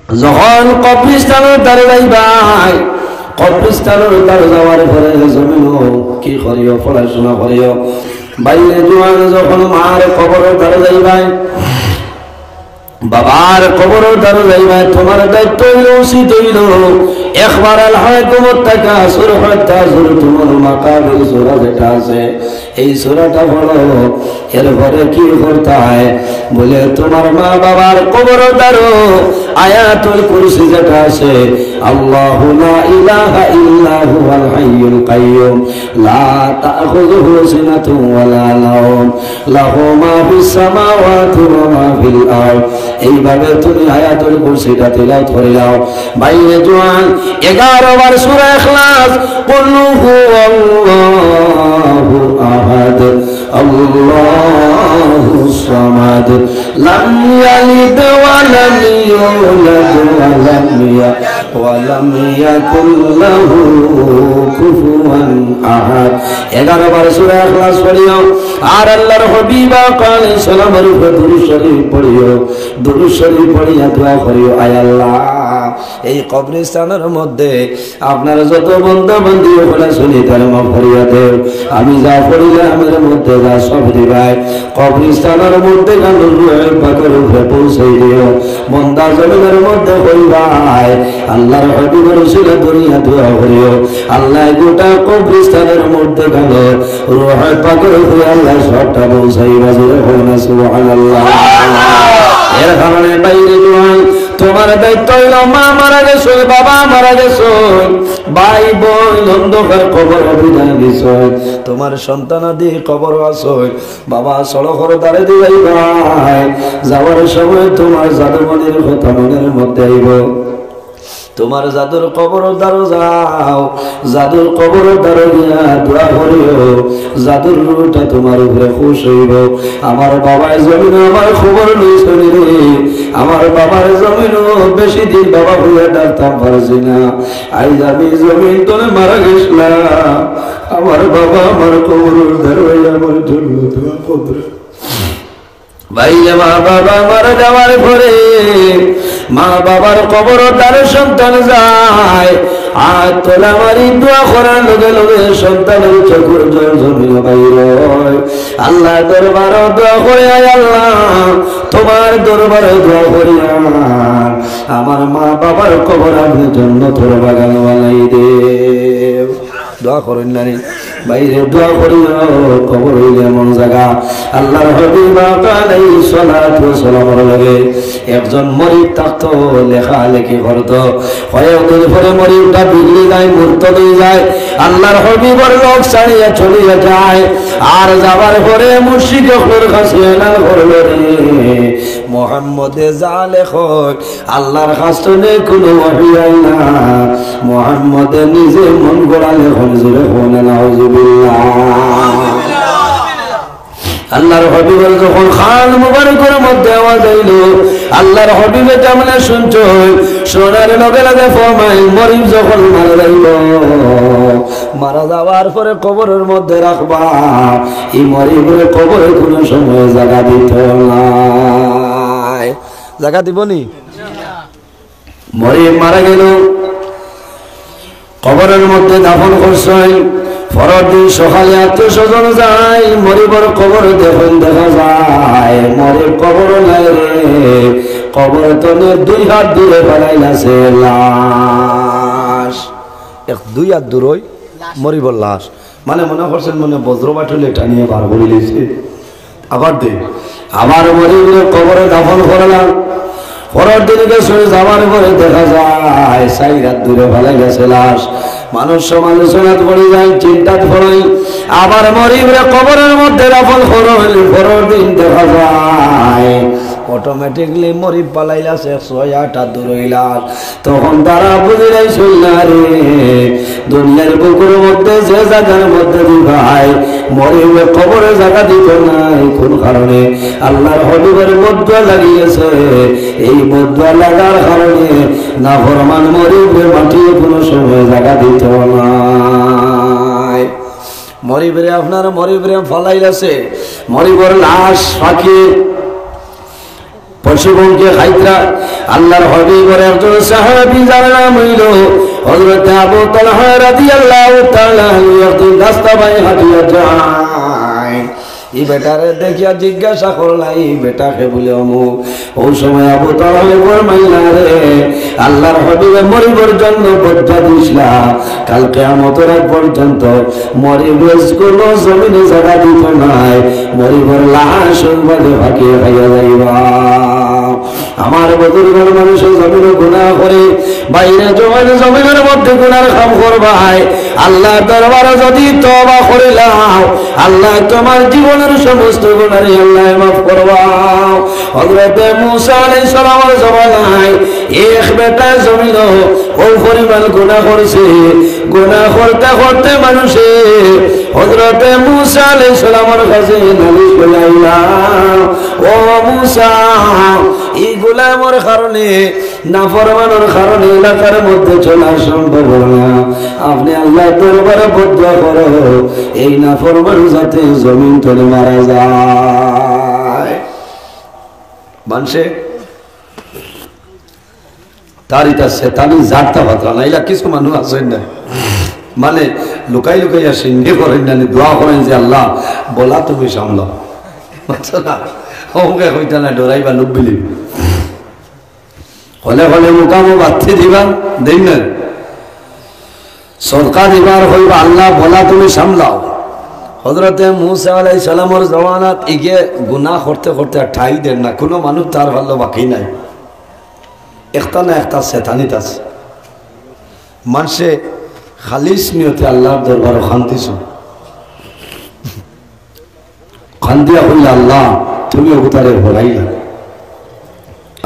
যখন কবরস্থানের দ্বারে যাইবাই, কবরস্থানের দ্বারে যাওয়ার পরে জমিন কি করিও, পড়াশোনা করিও। বাইরে জোয়ান যখন মার কবরের দ্বারে যাইবাই, বাবার কবরের দ্বারে যাইবাই, তোমার দায়িত্ব হইল, উচিত হইল একবার আল-হাকুমত থেকে আসর হত্যা শুরু তোমার মাকাবের সূরা যেটা আছে এই সূরাটা পড়ো। এরপরে কি করতে হয় বলে, তোমার মা বাবার কবরের দ্বারে আয়াতুল কুরসি যেটা আছে, আল্লাহু লা ইলাহা ইল্লা হুয়াল হাইয়ুল কাইয়্যুম লা তাখুযুহু সিনাতুন ওয়ালা নাওম লাহু মা ফিস সামাওয়াতি ওয়া মা ফিল আরদ। এইভাবে তুমি আয়াতুল কুরসিটা তিলাওয়াত করে যাও। বাইরে জোয়ান 11 বার সূরা ইখলাস, কুল হুয়াল্লাহু আহাদ আল্লাহুস সামাদ লাম ইয়ালিদ ওয়া লাম ইউলাদ ওয়া লাম ইয়াকুল লাহু কুফুয়ান আহাদ। 11 বার সূরা ইখলাস পড়িও। আর আল্লাহর হাবিব আলাইহিস সালামের উপর দুরূদ শরীফ পড়িও। দুরূদ শরীফ পড়িয়া দোয়া করিও, আয় আল্লাহ এই কবরস্থানের মধ্যে আপনার যত বান্দা বান্দি হলে শুনি তার মাফ করিয়া দেও। আমি যা পড়িলে আমার মধ্যে যা সব দিবাই, কবরস্থানের মধ্যে গান রূহের পাকের উপরে পৌঁছে দিও। বান্দা জমিনের মধ্যে হইবাই, আল্লাহর হাবিবের উসিলা করিয়া দোয়া করিও, আল্লাহ গোটা কবরস্থানের মধ্যে গান রূহের পাকের উপরে আল্লাহ সবটা পৌঁছাইবা। সুবহানাল্লাহ। এর কারণে বাইরে জোয়ান তোমার দায়িত্ব হইল, মা মারা গেছ, বাবা মারা গেছ, ভাই বোন অন্ধকার কবর অভিধান দিছ, তোমার সন্তানাদি কবর আছে, বাবা সড়কের দ্বারে দিবাই ভাই যাওয়ার সময় তোমার জাদুমণির কথা মনের মধ্যে আইব। তোমার জাদুর কবর দ্বারা যাও, জাদুর কবর দ্বারা গিয়া দোয়া করিও, জাদুর রূহটা তোমার উপরে খুশ হইব। আমার বাবার জমিন আমার খবর লইছ রে, আমার বাবার জমিন বেশি দিন বাবা হইয়া ডাকতাম পারছি না, আইজ আমি জমিন তোরে মারা গেছিলাম, আমার বাবা আমার কবর দ্বারা আমার জন্য দোয়া করবে। ভাইয়া মা বাবা মারা যাওয়ার পরে মা বাবার কবর তার সন্তান যায়, আর তোলা মারি দোয়া করার লগে লগে সন্তানের চোখের জল জমিয়ে বাইর। আল্লাহ দরবারে দোয়া করে, আয় আল্লাহ তোমার দরবারে দোয়া করি, আমার মা বাবার কবর আপনি জান্নাতের বাগান বানাই দেব। দোয়া করেন না বাইরে, দোয়া করি কবর হইলে এমন জায়গা। আল্লাহর হাবিব আলাইহিস সালাতু ওয়াস সালামের লাগে একজন মরিদ থাকতো, লেখালেখি করতো, কয়েকদিন পরে মরিদটা বিগড়ে যায়, মুরতাদ হয়ে যায়, আল্লাহর হাবিবের লোক ছাড়িয়া চলিয়া যায়। আর যাবার পরে মুশরিকদের কাছে এলান করলো, রে মুহাম্মদে যা লেখো আল্লাহর কাছে কোনো ওহী হয় না, মুহাম্মদে নিজে মন গড়া লেখন, জোরে হন নাউযুবিল্লাহ। আল্লাহর হাবিবের যখন খান মুবারকের মধ্যে আওয়াজ আইল, আল্লাহর হাবিবে কেমন শুনছ, শোনার লগে লগে ফরমাই, মরিম যখন মারা যাইল, মারা যাওয়ার পরে কবরের মধ্যে রাখবা, এই মরিমের কবরে কোনো সময় জায়গা দিত না। জায়গা দিবনি? মরিম মারা গেল, কবরের মধ্যে দাফন করছেন। পরের দিন সকালে আত্মীয় স্বজন যায়, মরিবর কবর দেখুন, দেখা যায় মরিব কবর নাই রে, কবর তলে 2 হাত দূরে ফেলাই আছে লাশ, 2 হাত দূরই মরিবর লাশ। মানে মনে করছেন মনে বজ্র বাটুলে টানিয়ে বার করে দিয়েছে। আবার আবার মরিবের কবরে দাফন করলাম। পরের দিন গেছে, যাওয়ার পরে দেখা যায় 4 হাত দূরে ফেলাই গেছে লাশ। মানুষ সমালোচনাত পড়ে যায়, চিন্তাত পড়ে, আবার মরিবরে কবরের মধ্যে দাফন করল। পরের দিন দেখা যায় অটোমেটিকলি মরিব পালাইলাছে 6-8 হাত দূর হইলাস। তখন তারা বুঝে যাইছিল না রে, দুনিয়ার বুকের মধ্যে যে জায়গার মধ্যে ভাই মরিবে কবরে জায়গা দিত নাই, কোন কারণে? আল্লাহর হাবিবের বদুয়া লাগিয়েছে। এই বদুয়া লাগার কারণে নাফরমান মরিবে মাটিয়ে কোনো সময় জায়গা দিত না। মরিবরে আপনার মরিবরে ফালাইলাছে, মরিবর লাশ পাখি পশুবনকে খাইতরা আল্লাহর হাবিবের একজন সাহাবী যার নাম হইল হযরত আবু তালহা রাদিয়াল্লাহু তাআলা একদিন রাস্তা বাই হাঁটিয়া যায়। এই বেটারে দেখিয়া জিজ্ঞাসা করলা এই বেটাকে বলে অমুক। ওই সময় আবু তালহা ফরমাইলা রে আল্লাহর হাবিবে মরিবার জন্য বজ্জা দিছিলা, কাল কিয়ামতের আগ পর্যন্ত মরিবের কোনো জমিনে জায়গা দিত নাই, মরিবার লাশ বাদে ভাগিয়ে খাইয়া যাইবা। আমার বুজুর্গের মানুষের জমিনে গুনাহ করে বাইরে জমিনের মধ্যে গুনার কাম করবাই, আল্লাহ দরবারে যদি তওবা করে লাও আল্লাহ তোমার জীবনের সমস্ত গুনাহ আল্লাহ মাফ করবা। হযরত মুসা আলাইহিস সালামের জমানায় এক বেটা জমিন ও পরিমাণ গুনাহ করেছে, গুনাহ করতে করতে মানুষে হযরত মুসা আলাইহিস সালামের কাছে নালিশ করাইলা, ও মুসা এই গোলামের কারণে নাফরমানের কারণে এলাকার মধ্যে চলা সম্ভব না, আপনি আল্লাহ দরবারে বদয়া করো এই নাফরমান যাতে জমিন তলে মারা যায়। মানুষে তার ইটা শেতানি জাতটা ভাতরা না, এলা কিছু মানুষ আছেন না মানে লুকাই লুকাইয়া সিন্ধে করেন না, দোয়া করেন যে আল্লাহ বলা তুমি সামলাও, বুঝছো না? ওকে কইতা না ডরাইবা লোক বিলিব হলে হলে মুকামো বাড়তে দিবা দেই না, সরকার দিবার হইবা আল্লাহ বলা তুমি সামলাও। হযরত মুসা আলাইহিস সালামের জমানাত ইগে গুনাহ করতে করতে ঠাই দেন না, কোনো মানুষ তার ভালো বাকি নাই, একটা না একটা শেতানিত আছে। মানুষে খালিস নিয়তে আল্লাহর দরবারে শান্তিছ খান্দিয়া হইলে আল্লাহ তুমি অবতারে ভরাইলা।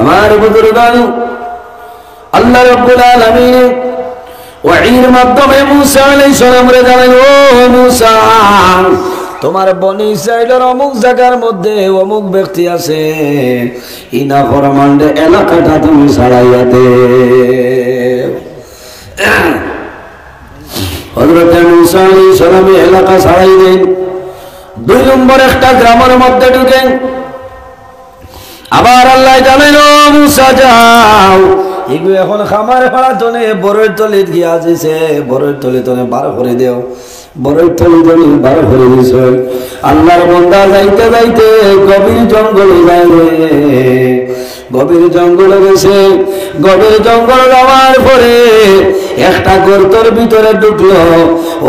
আমার বুজুর্গান আল্লাহ রাব্বুল আলামিন ওয়াহির মাধ্যমে মুসা আলাইহিস সালামরে জানাই, ও মুসা তোমার বনি ইসরাইলের অমুক জায়গার মধ্যে অমুক ব্যক্তি আছে, ইনা ফরমান্ডে এলাকাটা তুমি ছাড়াইয়া দে। হযরত মুসা আলাইহিস সালাম এলাকা ছাড়াই দেন, 2 নম্বর একটা গ্রামের মধ্যে ঢুকেন। আবার আল্লাহ জানেন ও মুসা যাও এগুলো এখন খামার ফাড়া তনে বড়ের তলিত গিয়া যেছে, বড়ের তলি তনে বার করে দেও, বড়ের তলি তনে বার করে দিছ। আল্লাহর বান্দা যাইতে যাইতে গভীর জঙ্গলে যায় রে, গভীর জঙ্গলে গেছে, গভীর জঙ্গল যাওয়ার পরে একটা গর্তের ভিতরে ঢুকলো।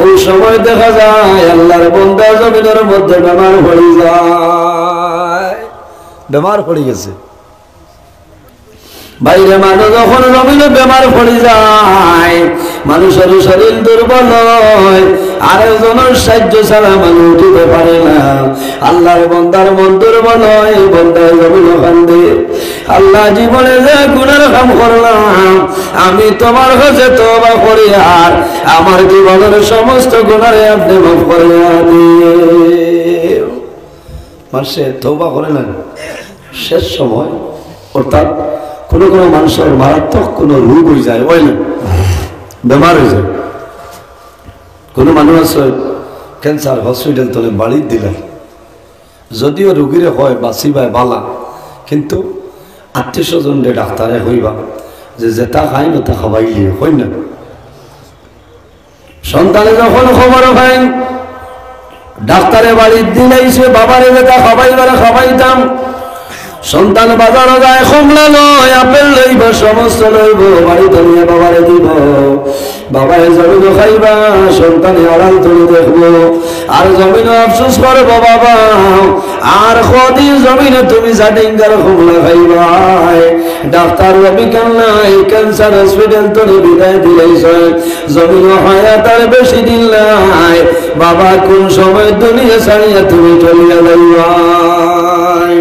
ওই সময় দেখা যায় আল্লাহর বান্দা জমিনের মধ্যে বেমার পড়ে যায়, বেমার পড়ে গেছে। বাইরে মানুষ যখন জমিনে বেমার পড়ে যায় মানুষের শরীর দুর্বল হয়, আরেকজনের সাহায্য ছাড়া মানুষ উঠিতে পারে না। আল্লাহর বান্দার মন দুর্বল হয়, বান্দার জমিনে কান্দে, আল্লাহ জীবনে যে গুনার কাম করলাম আমি তোমার কাছে তওবা করি, আর আমার জীবনের সমস্ত গুনারে আপনি মাফ করিয়া দিন। মানুষে তওবা করে না শেষ সময়, অর্থাৎ কোনো কোনো মানুষের মারাত্মক কোনো রোগ হয়ে যায়, ওই না বেমার হয়ে যায়। কোনো মানুষ আছে ক্যান্সার হসপিটাল তলে বাড়ি দিলেন, যদিও রোগীরে হয় বাঁচিবাই বালা, কিন্তু আত্মীয় স্বজনরে ডাক্তারে হইবা যে যেটা খাই না তা খাবাইলি হয় না। সন্তানে যখন খবর পাই ডাক্তারে বাড়ির দিলাইছে বাবারে যেটা খাবাইবারে খাবাইতাম, সন্তান বাজারে যায় কমলা লয় আপেল লইব সমস্ত লইব বাড়িতে নিয়ে বাবারে দিব, বাবারে জমিন খাইবা সন্তানে আড়াল তুলে দেখবো, আর জমিন আফসোস করবো বাবা আর কদিন জমিনে তুমি জাডিঙ্গার কমলা খাইবাই। ডাক্তার রবি কান্নাই ক্যান্সার হসপিটাল তোরে বিদায় দিলাইছ, জমিন হায়াত আর বেশি দিন নাই, বাবা কোন সময় দুনিয়া ছাড়িয়া তুমি চলিয়া যাইবাই।